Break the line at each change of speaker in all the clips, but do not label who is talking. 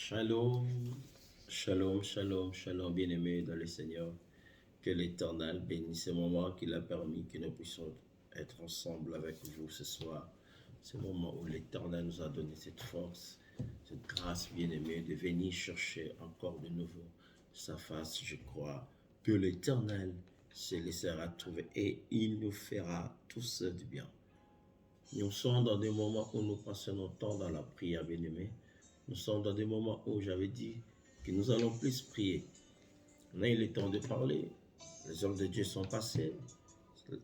Shalom, shalom, shalom, shalom, bien-aimés dans le Seigneur. Que l'Éternel bénisse ce moment qu'il a permis que nous puissions être ensemble avec vous ce soir. Ce moment où l'Éternel nous a donné cette force, cette grâce, bien-aimée, de venir chercher encore de nouveau sa face. Je crois que l'Éternel se laissera trouver et il nous fera tous du bien. Nous sommes dans des moments où nous passons notre temps dans la prière, bien-aimés. Nous sommes dans des moments où j'avais dit que nous allons plus prier. Maintenant, il est temps de parler. Les hommes de Dieu sont passés.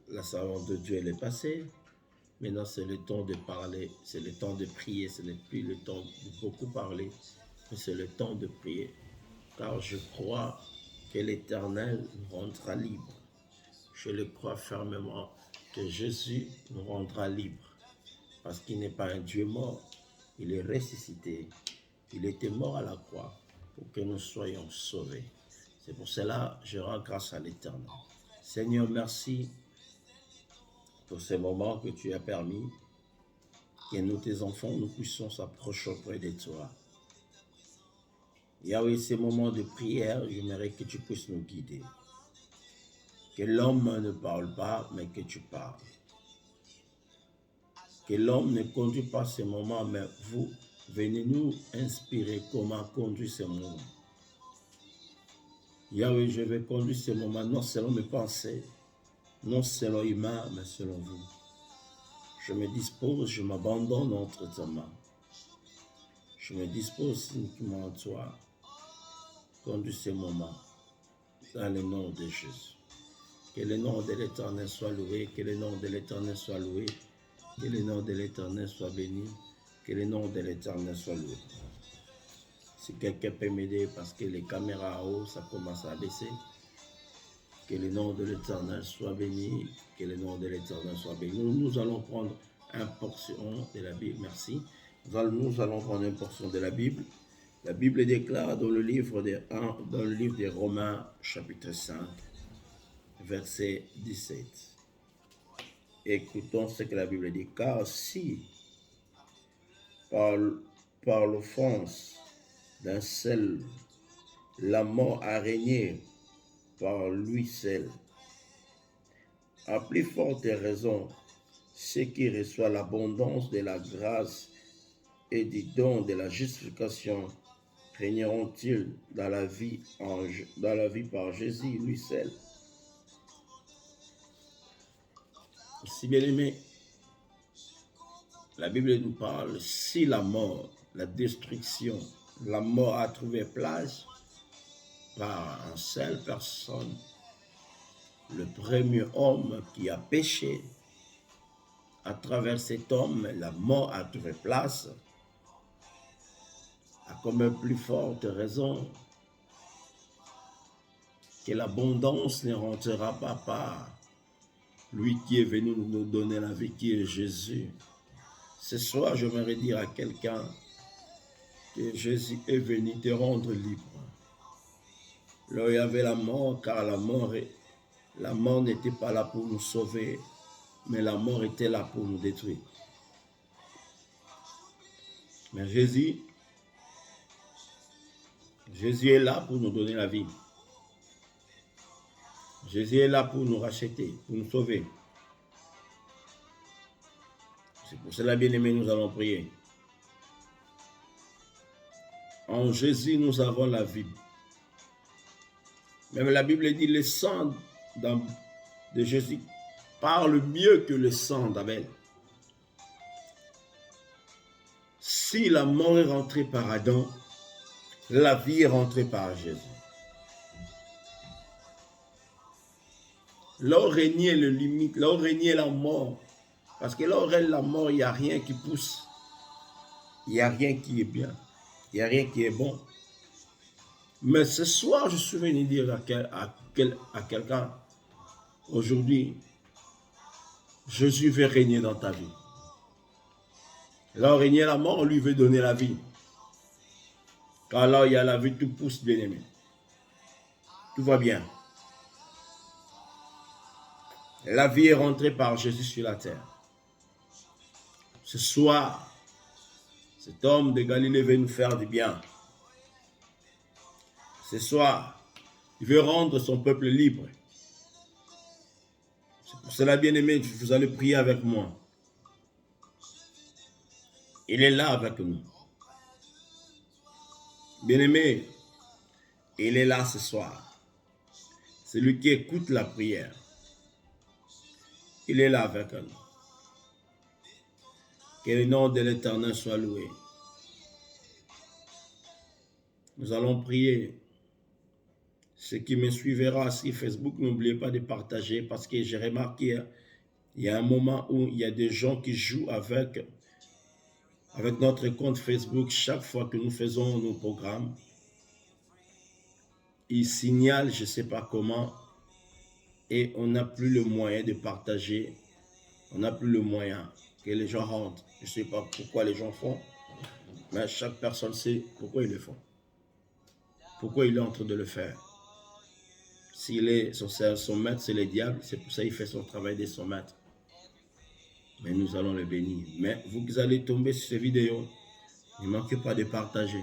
La savante de Dieu, elle est passée. Maintenant, c'est le temps de parler. C'est le temps de prier. Ce n'est plus le temps de beaucoup parler, mais c'est le temps de prier. Car je crois que l'Éternel nous rendra libres. Je le crois fermement que Jésus nous rendra libres. Parce qu'il n'est pas un Dieu mort. Il est ressuscité. Il était mort à la croix pour que nous soyons sauvés. C'est pour cela que je rends grâce à l'Éternel. Seigneur, merci pour ces moments que tu as permis que nous, tes enfants, nous puissions s'approcher auprès de toi. Yahweh, ces moments de prière, j'aimerais que tu puisses nous guider. Que l'homme ne parle pas, mais que tu parles. Que l'homme ne conduit pas ces moments, mais vous, venez nous inspirer comment conduire ces moments. Yahweh, je vais conduire ces moments non selon mes pensées, non selon humain, mais selon vous. Je me dispose, je m'abandonne entre ta main. Je me dispose uniquement à toi. Conduis ces moments dans le nom de Jésus. Que le nom de l'Éternel soit loué, que le nom de l'Éternel soit loué, que le nom de l'Éternel soit béni, que le nom de l'Éternel soit loué. Si quelqu'un peut m'aider parce que les caméras en haut, ça commence à baisser. Que le nom de l'Éternel soit béni, que le nom de l'Éternel soit béni. Nous allons prendre une portion de la Bible, merci. Nous allons prendre une portion de la Bible. La Bible déclare dans le livre des Romains, chapitre 5, verset 17. Écoutons ce que la Bible dit. Car si, par l'offense d'un seul, la mort a régné par lui seul, à plus forte raison, ceux qui reçoivent l'abondance de la grâce et du don de la justification régneront-ils dans la vie par Jésus lui seul. Si bien aimé, la Bible nous parle, si la mort, la destruction, la mort a trouvé place par une seule personne, le premier homme qui a péché, à travers cet homme, la mort a trouvé place, à comme plus forte raison que l'abondance ne rentrera pas par lui qui est venu nous donner la vie, qui est Jésus. Ce soir, j'aimerais dire à quelqu'un que Jésus est venu te rendre libre. Là, il y avait la mort, car la mort n'était pas là pour nous sauver, mais la mort était là pour nous détruire. Mais Jésus est là pour nous donner la vie. Jésus est là pour nous racheter, pour nous sauver. C'est pour cela, bien-aimés, nous allons prier. En Jésus, nous avons la vie. Même la Bible dit, le sang de Jésus parle mieux que le sang d'Abel. Si la mort est rentrée par Adam, la vie est rentrée par Jésus. Là où régnait le limite, là où régnait la mort, parce que là où règne la mort, il n'y a rien qui pousse, il n'y a rien qui est bien, il n'y a rien qui est bon. Mais ce soir, je suis venu dire à quelqu'un, aujourd'hui, Jésus veut régner dans ta vie. Là où régnait la mort, on lui veut donner la vie. Car là où il y a la vie, tout pousse, bien aimé. Tout va bien. La vie est rentrée par Jésus sur la terre. Ce soir, cet homme de Galilée veut nous faire du bien. Ce soir, il veut rendre son peuple libre. C'est pour cela, bien-aimés, vous allez prier avec moi. Il est là avec nous. Bien-aimé, il est là ce soir. C'est lui qui écoute la prière. Il est là avec nous. Que le nom de l'Éternel soit loué. Nous allons prier. Ce qui me suivra sur Facebook, n'oubliez pas de partager parce que j'ai remarqué, il y a un moment où il y a des gens qui jouent avec notre compte Facebook chaque fois que nous faisons nos programmes. Ils signalent, je ne sais pas comment, et on n'a plus le moyen de partager. On n'a plus le moyen que les gens rentrent. Je ne sais pas pourquoi les gens font, mais chaque personne sait pourquoi ils le font. Pourquoi il est en train de le faire. S'il est son maître, c'est le diable, c'est pour ça qu'il fait son travail de son maître. Mais nous allons le bénir. Mais vous qui allez tomber sur cette vidéo, ne manquez pas de partager.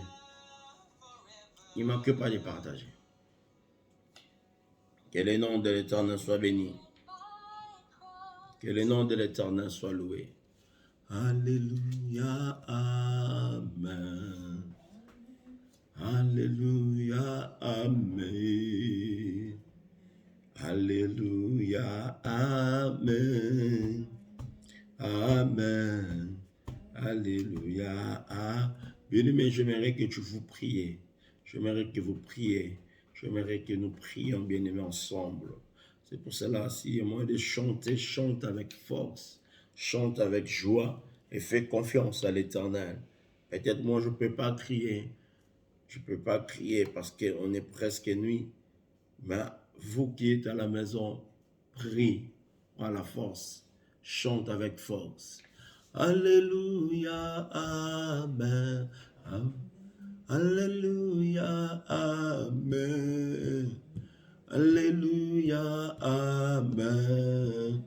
Ne manquez pas de partager. Que le nom de l'Éternel soit béni. Que le nom de l'Éternel soit loué. Alléluia, Amen. Alléluia, Amen. Alléluia, Amen. Amen. Alléluia. Bien-aimé, j'aimerais que tu vous priez. J'aimerais que vous priez. J'aimerais que nous prions, bien-aimés, ensemble. C'est pour cela, si il y a moyen de chanter, chante avec force. Chante avec joie et fais confiance à l'Éternel. Peut-être moi, je ne peux pas crier. Je ne peux pas crier parce qu'on est presque nuit. Mais vous qui êtes à la maison, prie à la force. Chante avec force. Alléluia, Amen. Alléluia, Amen. Alléluia, Amen.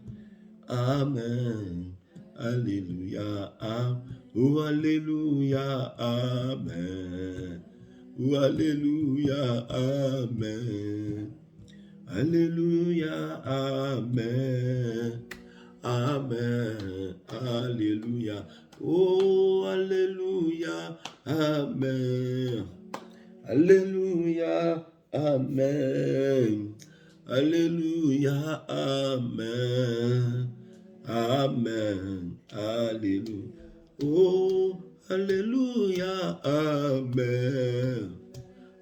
Amen. Alléluia, Amen. Oh, Alléluia, Amen. Oh, Alléluia, Amen. Alléluia, Amen. Amen. Alléluia. Oh, Alléluia, Amen. Alléluia, Amen. Alléluia, Amen. Amen. Alléluia. Oh, Alléluia, Amen.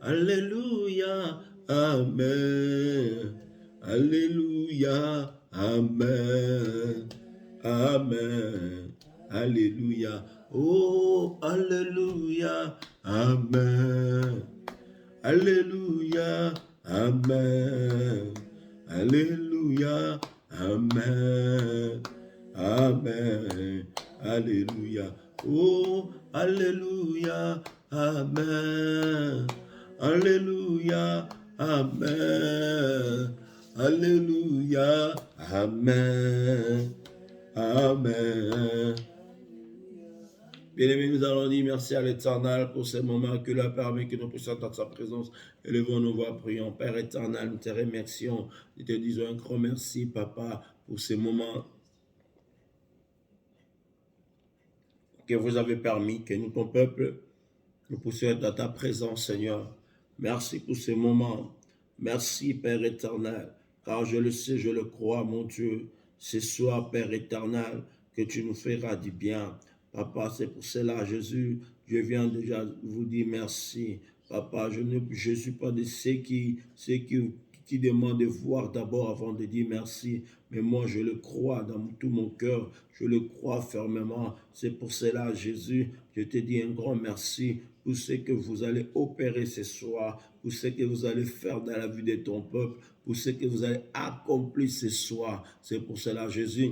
Alléluia, Amen. Alléluia, Amen. Amen. Alléluia. Oh, Alléluia, Amen. Alléluia, Amen. Alléluia, Amen. Amen. Alléluia. Oh, Alléluia, Amen. Alléluia, Amen. Alléluia, Amen. Amen. Bien-aimés, nous allons dire merci à l'Éternel pour ce moment que a permis que nous puissions entendre sa présence. Élevons nos voix, prions. Père éternel, nous te remercions. Nous te disons un grand merci, Papa, pour ce moment que vous avez permis, que nous, ton peuple, nous puissions être dans ta présence, Seigneur. Merci pour ce moment. Merci, Père éternel, car je le sais, je le crois, mon Dieu. Ce soir, Père éternel, que tu nous feras du bien. Papa, c'est pour cela, Jésus, je viens déjà vous dire merci. Papa, je ne suis pas de ceux qui demandent de voir d'abord avant de dire merci. Mais moi, je le crois dans tout mon cœur. Je le crois fermement. C'est pour cela, Jésus, je te dis un grand merci pour ce que vous allez opérer ce soir, pour ce que vous allez faire dans la vie de ton peuple, pour ce que vous allez accomplir ce soir. C'est pour cela, Jésus,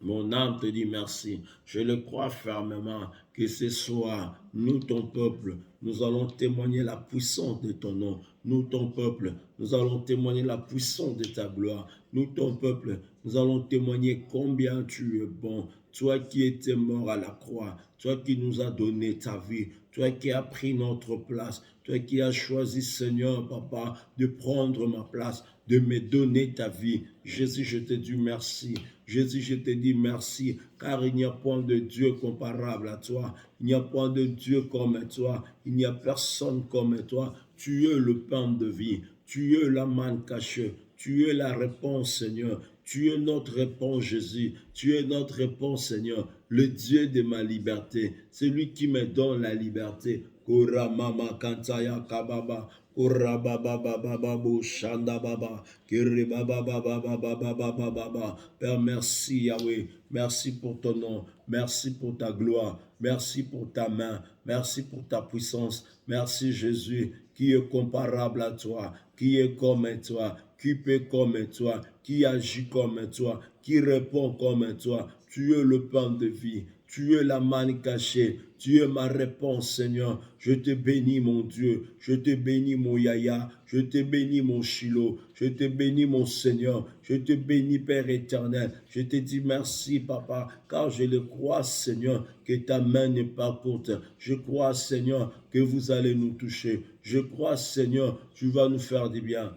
mon âme te dit merci. Je le crois fermement que ce soir, nous, ton peuple, nous allons témoigner la puissance de ton nom. Nous, ton peuple, nous allons témoigner la puissance de ta gloire. Nous, ton peuple, nous allons témoigner combien tu es bon. Toi qui étais mort à la croix, toi qui nous as donné ta vie, toi qui as pris notre place, toi qui as choisi, Seigneur, papa, de prendre ma place, de me donner ta vie. Jésus, je te dis merci. Jésus, je te dis merci, car il n'y a point de Dieu comparable à toi. Il n'y a point de Dieu comme toi. Il n'y a personne comme toi. Tu es le pain de vie. Tu es la manne cachée. Tu es la réponse, Seigneur. Tu es notre réponse, Jésus. Tu es notre réponse, Seigneur. Le Dieu de ma liberté. C'est lui qui me donne la liberté. Kora mama kantaya kababa. Kora baba baba baba shanda baba. Kiri baba baba baba baba baba. Père, merci Yahweh. Merci pour ton nom. Merci pour ta gloire. Merci pour ta main. Merci pour ta puissance. Merci Jésus, qui est comparable à toi, qui est comme toi, qui peut comme toi, qui agit comme toi, qui répond comme toi. Tu es le pain de vie. Tu es la manne cachée. Tu es ma réponse, Seigneur. Je te bénis, mon Dieu. Je te bénis, mon Yaya. Je te bénis, mon Shiloh. Je te bénis, mon Seigneur. Je te bénis, Père éternel. Je te dis merci, Papa, car je le crois, Seigneur, que ta main n'est pas courte. Je crois, Seigneur, que vous allez nous toucher. Je crois, Seigneur, tu vas nous faire du bien.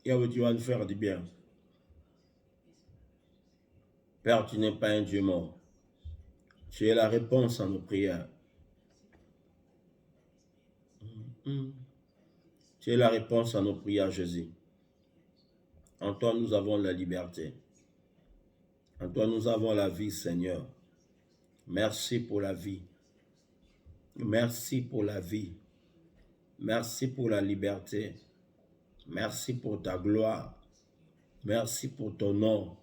Yahweh, tu vas nous faire du bien. Père, tu n'es pas un Dieu mort. Tu es la réponse à nos prières. Tu es la réponse à nos prières, Jésus. En toi, nous avons la liberté. En toi, nous avons la vie, Seigneur. Merci pour la vie. Merci pour la vie. Merci pour la liberté. Merci pour ta gloire. Merci pour ton nom.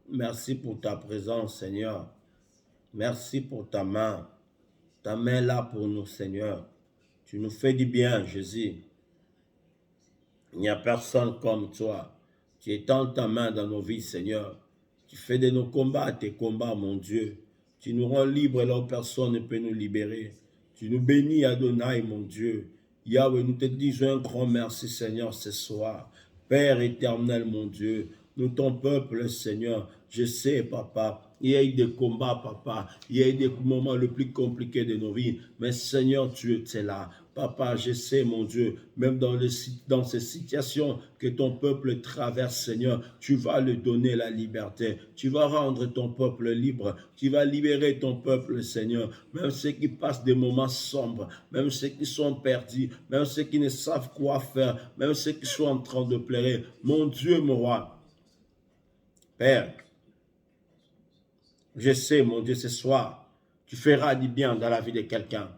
Merci pour ta présence, Seigneur. Merci pour ta main. Ta main là pour nous, Seigneur. Tu nous fais du bien, Jésus. Il n'y a personne comme toi. Tu étends ta main dans nos vies, Seigneur. Tu fais de nos combats tes combats, mon Dieu. Tu nous rends libres là où personne ne peut nous libérer. Tu nous bénis, Adonai, mon Dieu. Yahweh, nous te disons un grand merci, Seigneur, ce soir. Père éternel, mon Dieu, nous, ton peuple, Seigneur, je sais, Papa, il y a eu des combats, Papa. Il y a eu des moments les plus compliqués de nos vies. Mais Seigneur, tu étais là. Papa, je sais, mon Dieu, même dans ces situations que ton peuple traverse, Seigneur, tu vas lui donner la liberté. Tu vas rendre ton peuple libre. Tu vas libérer ton peuple, Seigneur. Même ceux qui passent des moments sombres, même ceux qui sont perdus, même ceux qui ne savent quoi faire, même ceux qui sont en train de pleurer. Mon Dieu, mon roi, Père, je sais, mon Dieu, ce soir, tu feras du bien dans la vie de quelqu'un.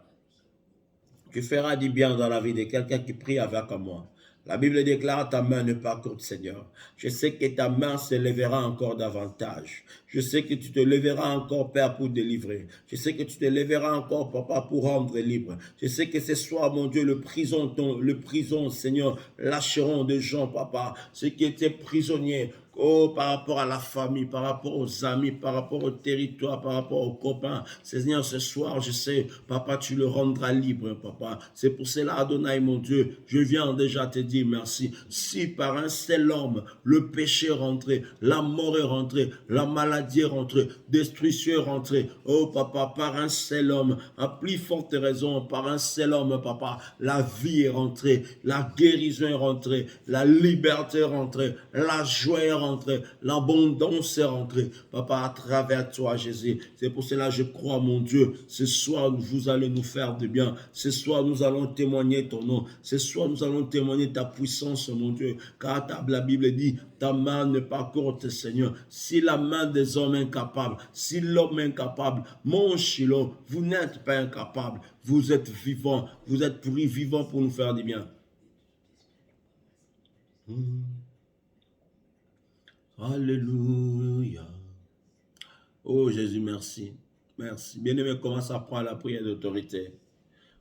Tu feras du bien dans la vie de quelqu'un qui prie avec moi. La Bible déclare ta main n'est pas courte, Seigneur. Je sais que ta main se lèvera encore davantage. Je sais que tu te lèveras encore, Père, pour délivrer. Je sais que tu te lèveras encore, Papa, pour rendre libre. Je sais que ce soir, mon Dieu, le prison, Seigneur, lâcheront des gens, Papa, ceux qui étaient prisonniers. Oh, par rapport à la famille, par rapport aux amis, par rapport au territoire, par rapport aux copains. Seigneur, ce soir, je sais, Papa, tu le rendras libre, Papa. C'est pour cela, Adonai, mon Dieu, je viens déjà te dire merci. Si par un seul homme, le péché est rentré, la mort est rentrée, la maladie est rentrée, destruction est rentrée. Oh, Papa, par un seul homme, à plus forte raison, par un seul homme, Papa, la vie est rentrée, la guérison est rentrée, la liberté est rentrée, la joie est rentrée, l'abondance est rentrée, Papa, à travers toi, Jésus. C'est pour cela que je crois, mon Dieu, ce soir, vous allez nous faire du bien. Ce soir, nous allons témoigner ton nom. Ce soir, nous allons témoigner ta puissance, mon Dieu. Car la Bible dit, ta main n'est pas courte, Seigneur. Si la main des hommes est incapable, si l'homme est incapable, mon Shiloh, vous n'êtes pas incapable. Vous êtes vivant. Vous êtes pris vivant pour nous faire du bien. Alléluia. Oh Jésus, merci. Merci. Bien-aimé, commence à prendre la prière d'autorité.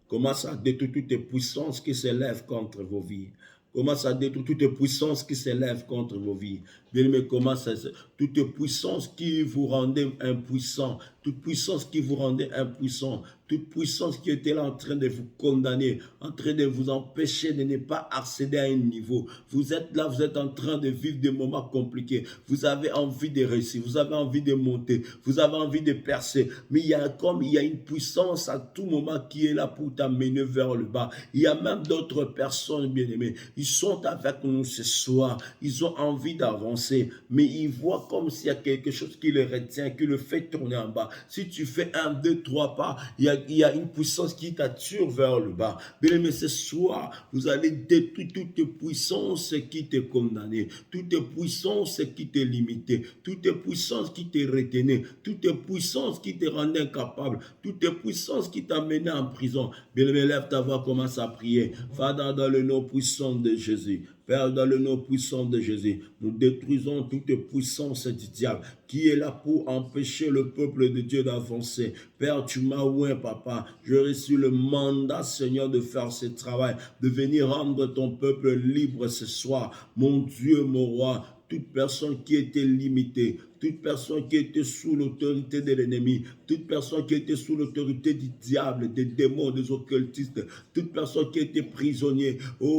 Commence à détruire toutes les puissances qui s'élèvent contre vos vies. commence à détruire toute puissance qui s'élève contre vos vies. Bien-aimé, commence à toute puissance qui vous rendait impuissant, toute puissance qui vous rendait impuissant, toute puissance qui était là en train de vous condamner, en train de vous empêcher de ne pas accéder à un niveau. Vous êtes là, vous êtes en train de vivre des moments compliqués. Vous avez envie de réussir, vous avez envie de monter, vous avez envie de percer. Mais il y a une puissance à tout moment qui est là pour t'amener vers le bas. Il y a même d'autres personnes, bien-aimées. Ils sont avec nous ce soir. Ils ont envie d'avancer, mais ils voient comme s'il y a quelque chose qui les retient, qui le fait tourner en bas. Si tu fais 1, 2, 3 pas, il y a une puissance qui t'attire vers le bas. Bien-aimé, ce soir, vous allez détruire toute puissance qui t'est condamnée, toute puissance qui t'est limitée, toute puissance qui t'est retenue, toute puissance qui te rendait incapable, toute puissance qui t'a mené en prison. Bien-aimé, lève ta voix, commence à prier. Father, dans le nom puissant de Jésus. Père, dans le nom puissant de Jésus, nous détruisons toute puissance du diable qui est là pour empêcher le peuple de Dieu d'avancer. Père, tu m'as oué, papa. Je reçu le mandat, Seigneur, de faire ce travail, de venir rendre ton peuple libre ce soir. Mon Dieu, mon roi, toute personne qui était limitée, toute personne qui était sous l'autorité de l'ennemi, toute personne qui était sous l'autorité du diable, des démons, des occultistes, toute personne qui était prisonnier,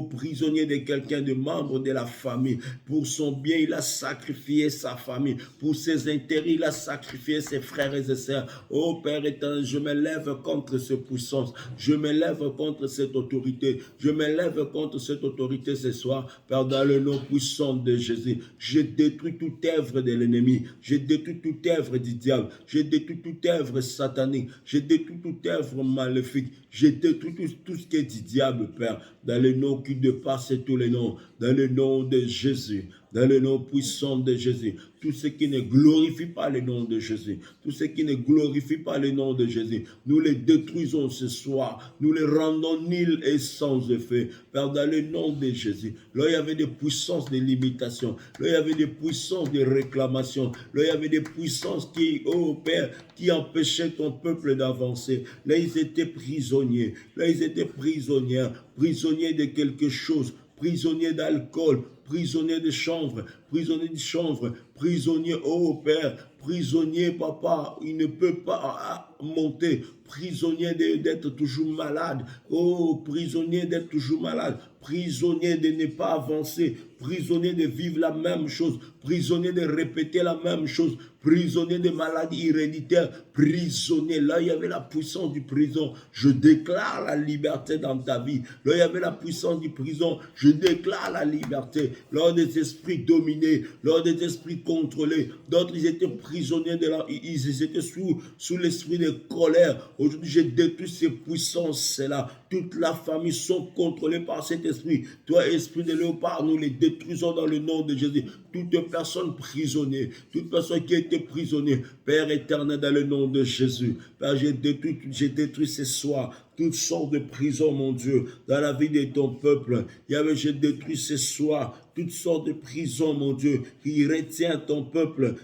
prisonnier de quelqu'un, de membre de la famille. Pour son bien, il a sacrifié sa famille. Pour ses intérêts, il a sacrifié ses frères et ses sœurs. Oh Père éternel, je me lève contre cette puissance. Je me lève contre cette autorité. Je me lève contre cette autorité ce soir. Père, dans le nom puissant de Jésus, je détruis toute œuvre de l'ennemi. Je détruis toute œuvre du diable. Je détruis toute œuvre satanique. Je détruis toute œuvre maléfique. Je détruis tout ce qui est du diable, Père. Dans le nom qui dépasse tous les noms. Dans le nom de Jésus. Dans le nom puissant de Jésus. Tout ce qui ne glorifie pas le nom de Jésus. Tout ce qui ne glorifie pas le nom de Jésus. Nous les détruisons ce soir. Nous les rendons nuls et sans effet. Père, dans le nom de Jésus. Là, il y avait des puissances de limitation. Là, il y avait des puissances de réclamation. Là, il y avait des puissances qui, oh Père, qui empêchaient ton peuple d'avancer. Là, ils étaient prisonniers. Là, ils étaient prisonniers. Prisonniers de quelque chose. Prisonniers d'alcool. Prisonniers de chanvre. Prisonniers de chanvre. Prisonniers, oh Père. Prisonnier, papa, il ne peut pas monter. Prisonnier d'être toujours malade. Oh, prisonnier d'être toujours malade. Prisonnier de ne pas avancer. Prisonnier de vivre la même chose. Prisonnier de répéter la même chose. Prisonnier de maladies héréditaires. Prisonnier. Là, il y avait la puissance du prison. Je déclare la liberté dans ta vie. Là, il y avait la puissance du prison. Je déclare la liberté. Là, des esprits dominés. Là, des esprits contrôlés. D'autres, ils étaient prisonniers ils étaient sous l'esprit de colère. Aujourd'hui, je détruis ces puissances-là. Toute la famille sont contrôlées par cet esprit. Toi, esprit de léopard, nous les détruisons dans le nom de Jésus. Toute personne prisonnière, toute personne qui a été prisonnière, Père éternel, dans le nom de Jésus. Père, j'ai détruit ce soir toutes sortes de prisons, mon Dieu, dans la vie de ton peuple. J'ai détruit ce soir toutes sortes de prisons, mon Dieu, qui retient ton peuple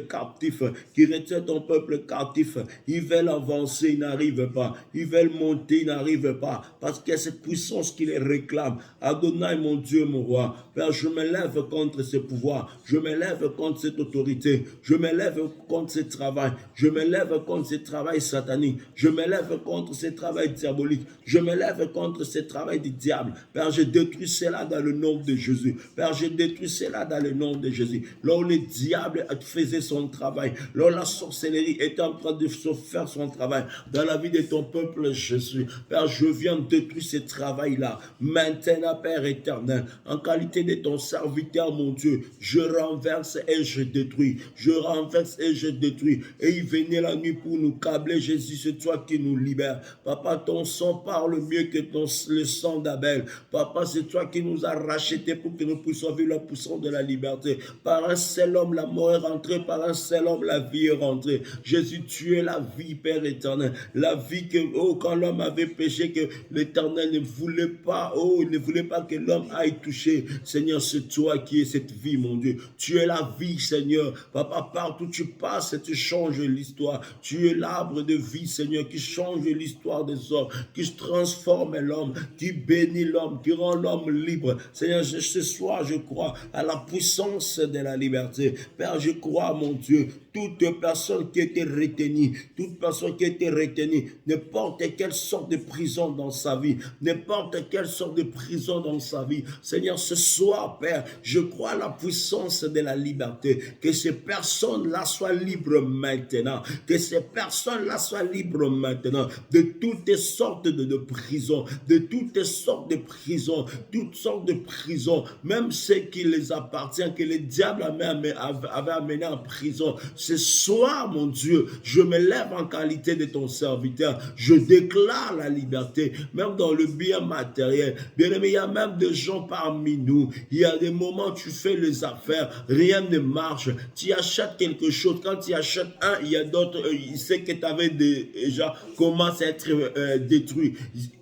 captif, qui retient ton peuple captif. Ils veulent avancer, ils n'arrivent pas. Ils veulent monter, ils n'arrivent pas. Parce qu'il y a cette puissance qui les réclame. Adonai, mon Dieu, mon roi. Père, je me lève contre ce pouvoir. Je me lève contre cette autorité. Je me lève contre ce travail. Je me lève contre ce travail satanique. Je me lève contre ce travail diabolique. Je me lève contre ce travail du diable. Père, je détruis cela dans le nom de Jésus. Père, je détruis cela dans le nom de Jésus. Là où le diable faisait son travail, là où la sorcellerie était en train de faire son travail dans la vie de ton peuple, Jésus. Père, je viens détruire ce travail-là. Maintenant, Père éternel, en qualité de ton serviteur, mon Dieu, je renverse et je détruis. Je renverse et je détruis. Et il venait la nuit pour nous câbler. Jésus, c'est toi qui nous libères. Papa, ton sang parle mieux que le sang d'Abel. Papa, c'est toi qui nous as arraché racheté pour que nous puissions vivre la puissance de la liberté. Par un seul homme, la mort est rentrée. Par un seul homme, la vie est rentrée. Jésus, tu es la vie, Père éternel. La vie que, quand l'homme avait péché, que l'Éternel ne voulait pas, il ne voulait pas que l'homme aille toucher. Seigneur, c'est toi qui es cette vie, mon Dieu. Tu es la vie, Seigneur. Papa, partout tu passes, tu changes l'histoire. Tu es l'arbre de vie, Seigneur, qui change l'histoire des hommes, qui transforme l'homme, qui bénit l'homme, qui rend l'homme libre. Seigneur, ce soir, je crois à la puissance de la liberté. Père, je crois, mon Dieu, toute personne qui était retenue, n'importe quelle sorte de prison dans sa vie, n'importe quelle sorte de prison dans sa vie. Seigneur, ce soir, Père, je crois à la puissance de la liberté, que ces personnes-là soient libres maintenant, que ces personnes-là soient libres maintenant, de toutes sortes de prisons, de toutes sortes de prisons, même ceux qui les appartiennent, que le diable avait amené en prison. Ce soir, mon Dieu, je me lève en qualité de ton serviteur. Je déclare la liberté, même dans le bien matériel. Bien aimé, il y a même des gens parmi nous. Il y a des moments où tu fais les affaires, rien ne marche. Tu achètes quelque chose. Quand tu achètes un, il y a d'autres, il sait que tu avais déjà commencé à être détruit.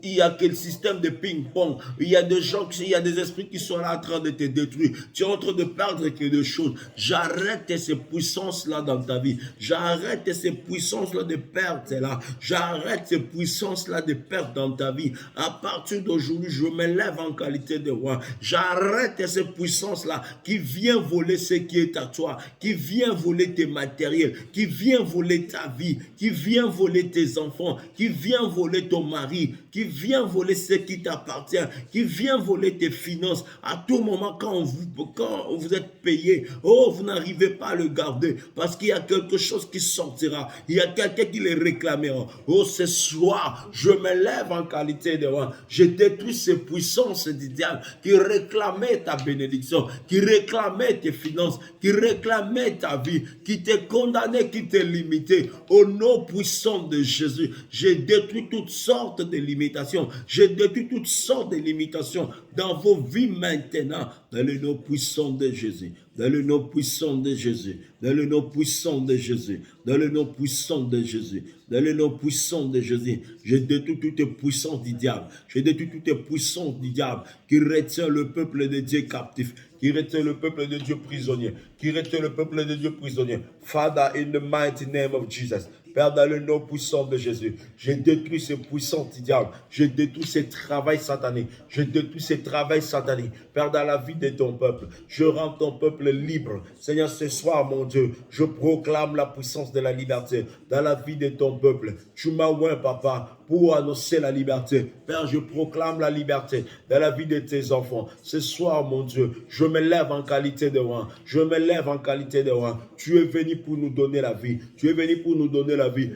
Il y a quel système de ping-pong. Il y a des gens, il y a des esprits qui sont là en train de te détruire. Tu es en train de perdre quelque chose. J'arrête ces puissances-là dans ta vie. J'arrête ces puissances-là de perte là. J'arrête ces puissances-là de perte dans ta vie. À partir d'aujourd'hui, je me lève en qualité de roi. J'arrête ces puissances-là qui viennent voler ce qui est à toi, qui vient voler tes matériels, qui vient voler ta vie, qui vient voler tes enfants, qui vient voler ton mari, qui vient voler ce qui t'appartient, qui vient voler tes finances. À tout moment, quand vous êtes payé, vous n'arrivez pas à le garder parce qu'il y a quelque chose qui sortira. Il y a quelqu'un qui les réclamera. Ce soir, je me lève en qualité de roi. Je détruis ces puissances du diable qui réclamaient ta bénédiction, qui réclamaient tes finances, qui réclamaient ta vie, qui te condamnaient, qui te limitaient. Au nom puissant de Jésus, j'ai détruit toutes sortes de limitations. J'ai détruit toutes sortes de limitations dans vos vies maintenant, dans le nom puissant de Jésus. Dans le nom puissant de Jésus, dans le nom puissant de Jésus, dans le nom puissant de Jésus, dans le nom puissant de Jésus, je détruis toute puissance du diable, je détruis toute puissance du diable qui retient le peuple de Dieu captif, qui retient le peuple de Dieu prisonnier, qui retient le peuple de Dieu prisonnier. Father, in the mighty name of Jesus, Père, dans le nom puissant de Jésus, je détruis ces puissances du diable, je détruis ces travails sataniques, je détruis ces travails sataniques. Père, dans la vie de ton peuple, je rends ton peuple libre. Seigneur, ce soir, mon Dieu, je proclame la puissance de la liberté dans la vie de ton peuple. Tu m'as oint, Papa, pour annoncer la liberté. Père, je proclame la liberté dans la vie de tes enfants. Ce soir, mon Dieu, je me lève en qualité de roi. Je me lève en qualité de roi. Tu es venu pour nous donner la vie. Tu es venu pour nous donner la vie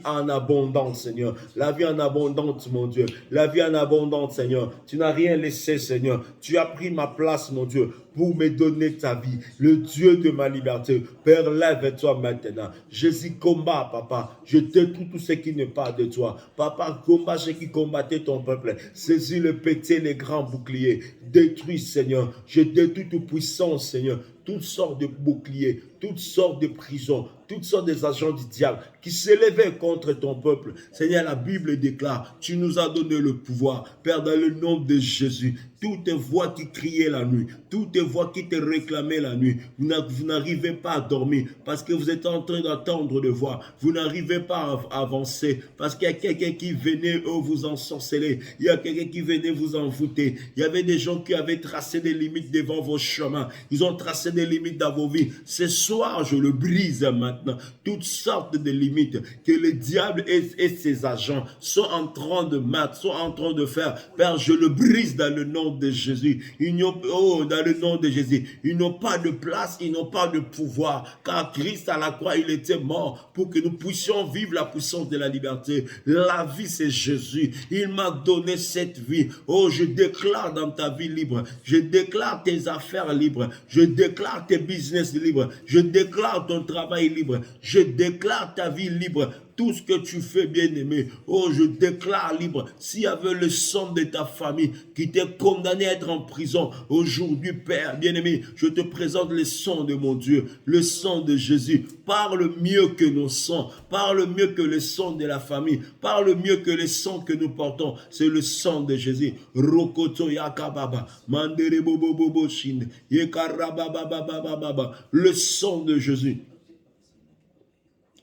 en abondance, Seigneur. La vie en abondance, mon Dieu. La vie en abondance, Seigneur. Tu n'as rien laissé, Seigneur. Tu as pris ma place, mon Dieu, pour me donner ta vie. Le Dieu de ma liberté. Père, lève-toi maintenant. Jésus, combat, Papa. Je détruis tout ce qui n'est pas de toi. Papa, combat ceux qui combattaient ton peuple. Saisis le pété, les grands boucliers. Détruis, Seigneur. Je détruis toute puissance, Seigneur. Toutes sortes de boucliers, toutes sortes de prisons, toutes sortes des agents du diable qui s'élevaient contre ton peuple. Seigneur, la Bible déclare, tu nous as donné le pouvoir. Père, dans le nom de Jésus, toutes voix qui criaient la nuit, toutes voix qui te réclamaient la nuit, vous n'arrivez pas à dormir parce que vous êtes en train d'attendre de voir. Vous n'arrivez pas à avancer parce qu'il y a quelqu'un qui venait vous ensorceler. Il y a quelqu'un qui venait vous envoûter. Il y avait des gens qui avaient tracé des limites devant vos chemins. Ils ont tracé des limites dans vos vies. Ce soir, je le brise maintenant. Toutes sortes de limites que le diable et ses agents sont en train de mettre, sont en train de faire. Père, je le brise dans le nom de Jésus. Dans le nom de Jésus. Ils n'ont pas de place, ils n'ont pas de pouvoir. Car Christ à la croix, il était mort pour que nous puissions vivre la puissance de la liberté. La vie, c'est Jésus. Il m'a donné cette vie. Je déclare dans ta vie libre. Je déclare tes affaires libres. Je déclare tes business libres. Je déclare ton travail libre. Je déclare ta vie libre. tout ce que tu fais, bien-aimé. Oh, je déclare libre. S'il y avait le sang de ta famille qui t'est condamné à être en prison, aujourd'hui, Père, bien-aimé, je te présente le sang de mon Dieu, le sang de Jésus. Parle mieux que nos sangs, parle mieux que le sang de la famille, parle mieux que le sang que nous portons. C'est le sang de Jésus. Rokoto yakababa, mandere bobo bobo shinde, yekarabababababa. Le sang de Jésus.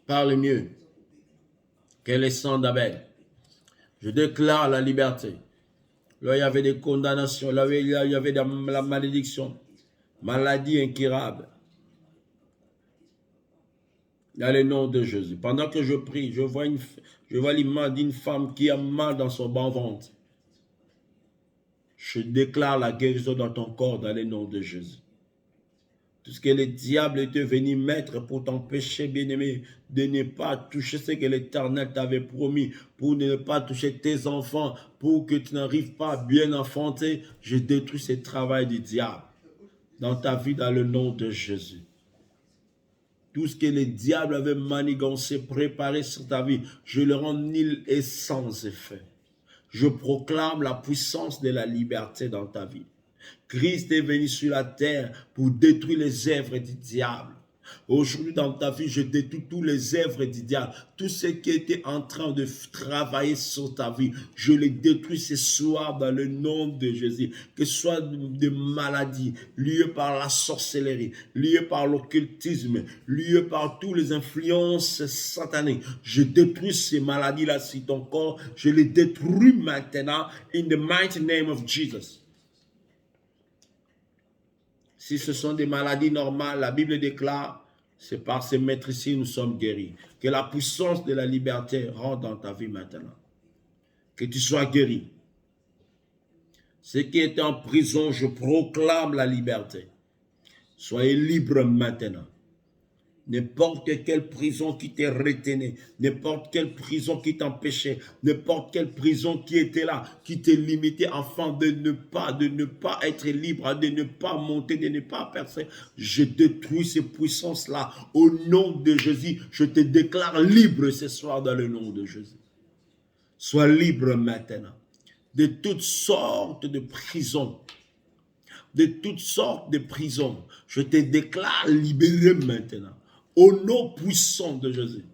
Parle mieux que le sang d'Abel. Je déclare la liberté. Là, il y avait des condamnations, là, il y avait de la malédiction, maladie incurable. Dans le nom de Jésus. Pendant que je prie, je vois l'image d'une femme qui a mal dans son bas ventre. Je déclare la guérison dans ton corps dans le nom de Jésus. Tout ce que le diable était venu mettre pour t'empêcher, bien-aimé, de ne pas toucher ce que l'Éternel t'avait promis, pour ne pas toucher tes enfants, pour que tu n'arrives pas à bien enfanter, je détruis ce travail du diable dans ta vie dans le nom de Jésus. Tout ce que le diable avait manigancé, préparé sur ta vie, je le rends nul et sans effet. Je proclame la puissance de la liberté dans ta vie. Christ est venu sur la terre pour détruire les œuvres du diable. Aujourd'hui, dans ta vie, je détruis tous les œuvres du diable. Tout ce qui était en train de travailler sur ta vie, je les détruis ce soir dans le nom de Jésus. Que ce soit des maladies liées par la sorcellerie, liées par l'occultisme, liées par toutes les influences sataniques. Je détruis ces maladies-là sur ton corps. Je les détruis maintenant in the mighty name of Jesus. Si ce sont des maladies normales, la Bible déclare, c'est par ces maîtrises nous sommes guéris. Que la puissance de la liberté rentre dans ta vie maintenant. Que tu sois guéri. Ceux qui étaient en prison, je proclame la liberté. Soyez libres maintenant. N'importe quelle prison qui t'est retenue, n'importe quelle prison qui t'empêchait, n'importe quelle prison qui était là, qui t'est limitée afin de ne pas être libre, de ne pas monter, de ne pas percer. Je détruis ces puissances-là au nom de Jésus. Je te déclare libre ce soir dans le nom de Jésus. Sois libre maintenant de toutes sortes de prisons. De toutes sortes de prisons. Je te déclare libéré maintenant. Au nom puissant de Jésus.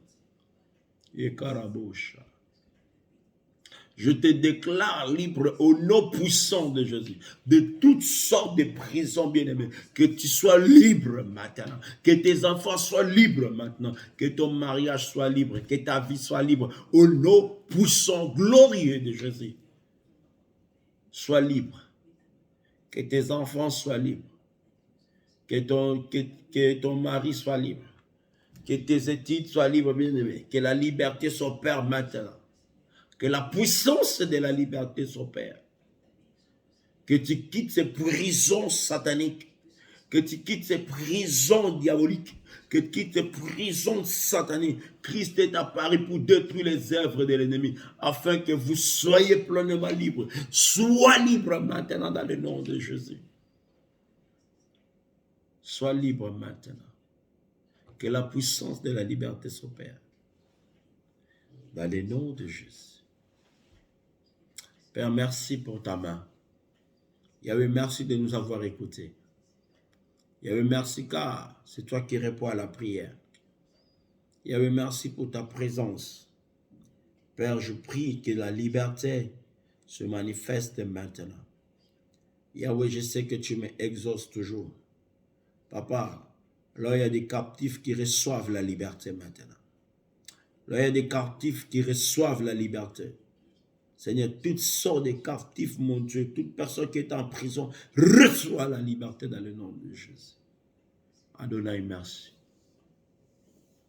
Je te déclare libre au nom puissant de Jésus. De toutes sortes de prisons, bien-aimés. Que tu sois libre maintenant. Que tes enfants soient libres maintenant. Que ton mariage soit libre. Que ta vie soit libre. Au nom puissant, glorieux de Jésus. Sois libre. Que tes enfants soient libres. Que ton mari soit libre. Que tes études soient libres, bien-aimés. Que la liberté s'opère maintenant. Que la puissance de la liberté s'opère. Que tu quittes ces prisons sataniques. Que tu quittes ces prisons diaboliques. Que tu quittes ces prisons sataniques. Christ est apparu pour détruire les œuvres de l'ennemi. Afin que vous soyez pleinement libres. Sois libre maintenant dans le nom de Jésus. Sois libre maintenant. Que la puissance de la liberté s'opère. Dans le nom de Jésus. Père, merci pour ta main. Yahweh, merci de nous avoir écoutés. Yahweh, merci car c'est toi qui réponds à la prière. Yahweh, merci pour ta présence. Père, je prie que la liberté se manifeste maintenant. Yahweh, je sais que tu m'exauces toujours. Papa, là, il y a des captifs qui reçoivent la liberté maintenant. Là, il y a des captifs qui reçoivent la liberté. Seigneur, toutes sortes de captifs, mon Dieu, toute personne qui est en prison, reçoit la liberté dans le nom de Jésus. Adonai, merci.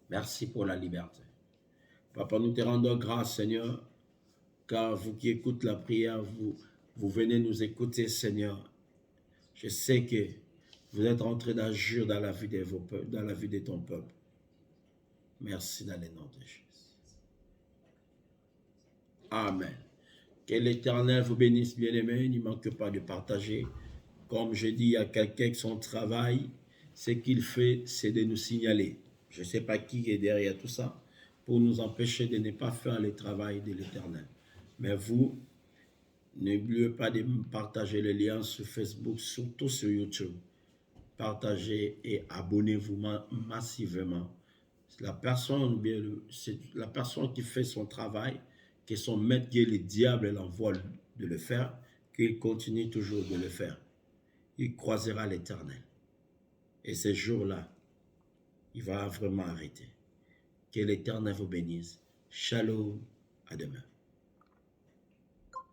Merci pour la liberté. Papa, nous te rendons grâce, Seigneur, car vous qui écoutez la prière, vous venez nous écouter, Seigneur. Je sais que vous êtes en train d'agir dans la vie de vos peuples, dans la vie de ton peuple. Merci dans le nom de Jésus. Amen. Que l'Éternel vous bénisse, bien-aimés. Il ne manque pas de partager. Comme je dis à quelqu'un que son travail, ce qu'il fait, c'est de nous signaler. Je ne sais pas qui est derrière tout ça. pour nous empêcher de ne pas faire le travail de l'Éternel. Mais vous, n'oubliez pas de partager les liens sur Facebook, surtout sur YouTube. Partagez et abonnez-vous massivement. La personne qui fait son travail, que son maître, qui est le diable, l'envoie de le faire, qu'il continue toujours de le faire. Il croisera l'Éternel. Et ces jours-là, il va vraiment arrêter. Que l'Éternel vous bénisse. Shalom, à demain.